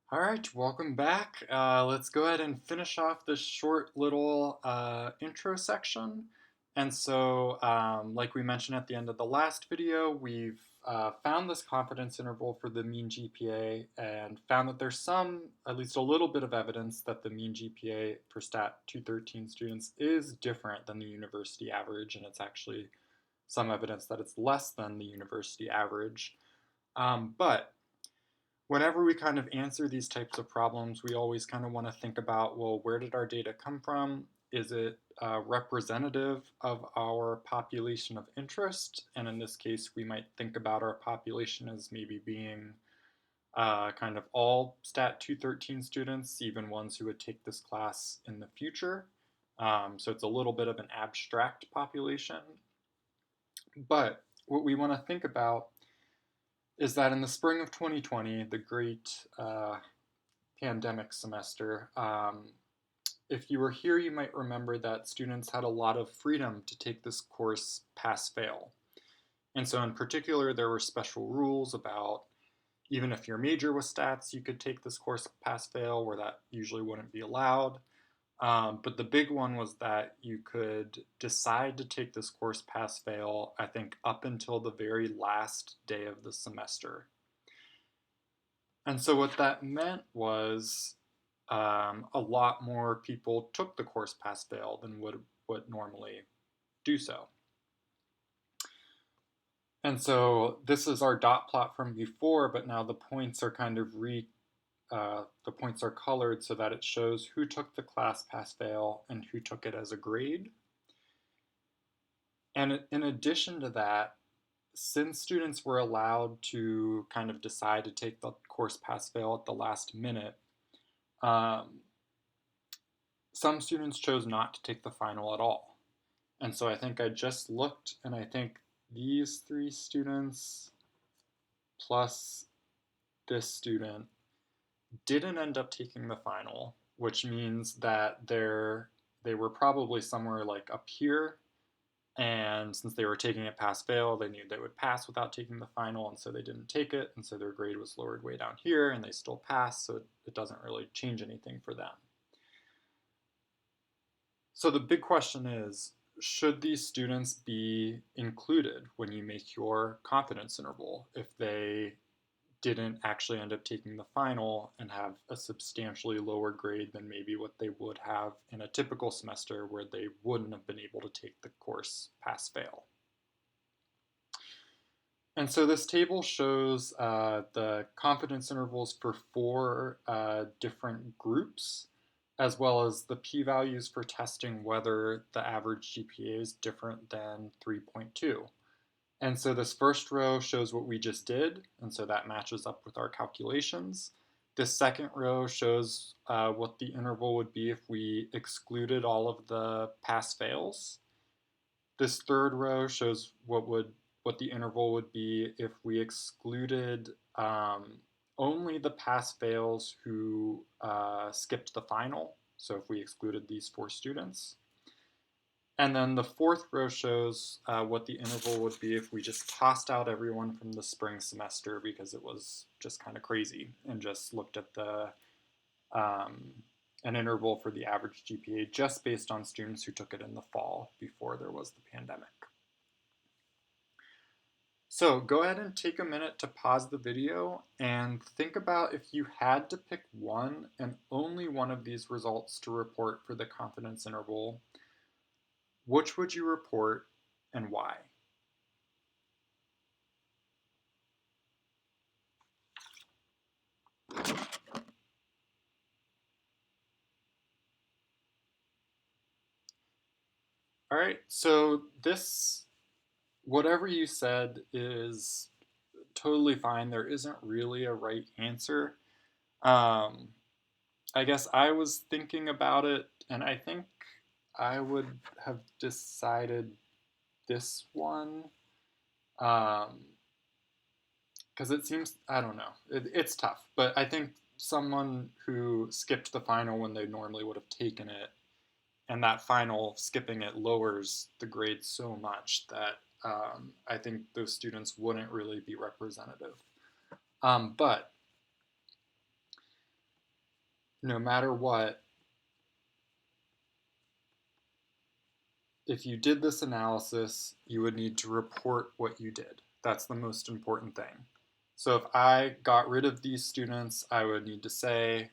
All right, welcome back. Let's go ahead and finish off this short little intro section. Like we mentioned at the end of the last video, we've found this confidence interval for the mean GPA and found that there's at least a little bit of evidence that the mean GPA for Stat 213 students is different than the university average, and it's actually some evidence that it's less than the university average. But whenever we kind of answer these types of problems, we always kind of want to think about, well, where did our data come from? Is it representative of our population of interest? And in this case, we might think about our population as maybe being kind of all Stat 213 students, even ones who would take this class in the future. So it's a little bit of an abstract population. But what we want to think about is that in the spring of 2020, the great pandemic semester, if you were here, you might remember that students had a lot of freedom to take this course pass-fail. And so in particular, there were special rules about even if your major was stats, you could take this course pass-fail, where that usually wouldn't be allowed. But the big one was that you could decide to take this course pass-fail, I think, up until the very last day of the semester. And so what that meant was a lot more people took the course pass-fail than would normally do so. And so this is our dot plot from before, but now the points are kind of the points are colored so that it shows who took the class pass-fail and who took it as a grade. And in addition to that, since students were allowed to kind of decide to take the course pass-fail at the last minute, some students chose not to take the final at all. And so I think I just looked, and I think these three students plus this student didn't end up taking the final, which means that they were probably somewhere like up here, and since they were taking it pass-fail, they knew they would pass without taking the final, and so they didn't take it, and so their grade was lowered way down here, and they still passed, so it doesn't really change anything for them. So the big question is, should these students be included when you make your confidence interval if they didn't actually end up taking the final and have a substantially lower grade than maybe what they would have in a typical semester where they wouldn't have been able to take the course pass-fail? And so this table shows the confidence intervals for four different groups, as well as the p-values for testing whether the average GPA is different than 3.2. And so this first row shows what we just did, and so that matches up with our calculations. This second row shows what the interval would be if we excluded all of the pass-fails. This third row shows what the interval would be if we excluded only the pass-fails who skipped the final, so if we excluded these four students. And then the fourth row shows what the interval would be if we just tossed out everyone from the spring semester because it was just kind of crazy, and just looked at an interval for the average GPA just based on students who took it in the fall before there was the pandemic. So go ahead and take a minute to pause the video and think about if you had to pick one and only one of these results to report for the confidence interval, which would you report and why? All right, so whatever you said is totally fine. There isn't really a right answer. Um, I guess I was thinking about it, and I think I would have decided this one. Because it seems, I don't know, it's tough, but I think someone who skipped the final when they normally would have taken it, and that final skipping it lowers the grade so much that I think those students wouldn't really be representative. But no matter what, if you did this analysis, you would need to report what you did. That's the most important thing. So if I got rid of these students, I would need to say,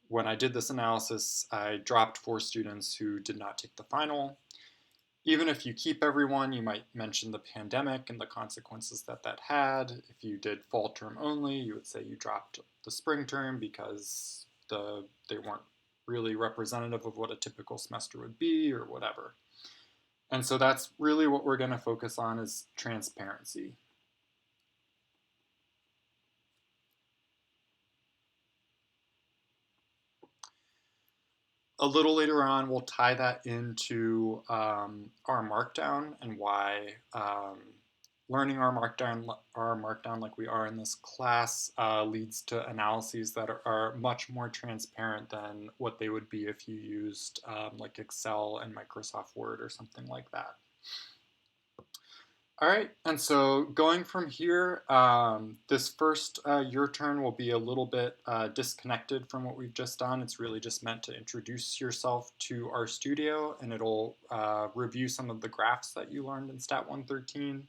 when I did this analysis, I dropped 4 students who did not take the final. Even if you keep everyone, you might mention the pandemic and the consequences that that had. If you did fall term only, you would say you dropped the spring term because they weren't really representative of what a typical semester would be or whatever. And so that's really what we're going to focus on is transparency. A little later on, we'll tie that into our markdown and why learning our markdown like we are in this class leads to analyses that are much more transparent than what they would be if you used like Excel and Microsoft Word or something like that. All right, and so going from here, this first your turn will be a little bit disconnected from what we've just done. It's really just meant to introduce yourself to RStudio, and it'll review some of the graphs that you learned in Stat 113.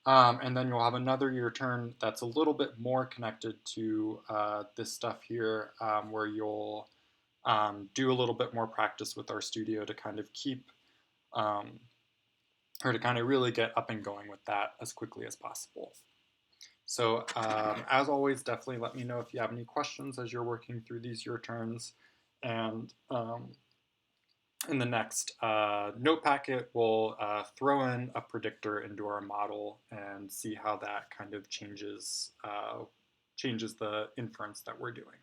And then you'll have another your turn that's a little bit more connected to this stuff here, where you'll do a little bit more practice with RStudio to kind of keep um, or to kind of really get up and going with that as quickly as possible. So as always, definitely let me know if you have any questions as you're working through these your turns. And in the next note packet, we'll throw in a predictor into our model and see how that kind of changes the inference that we're doing.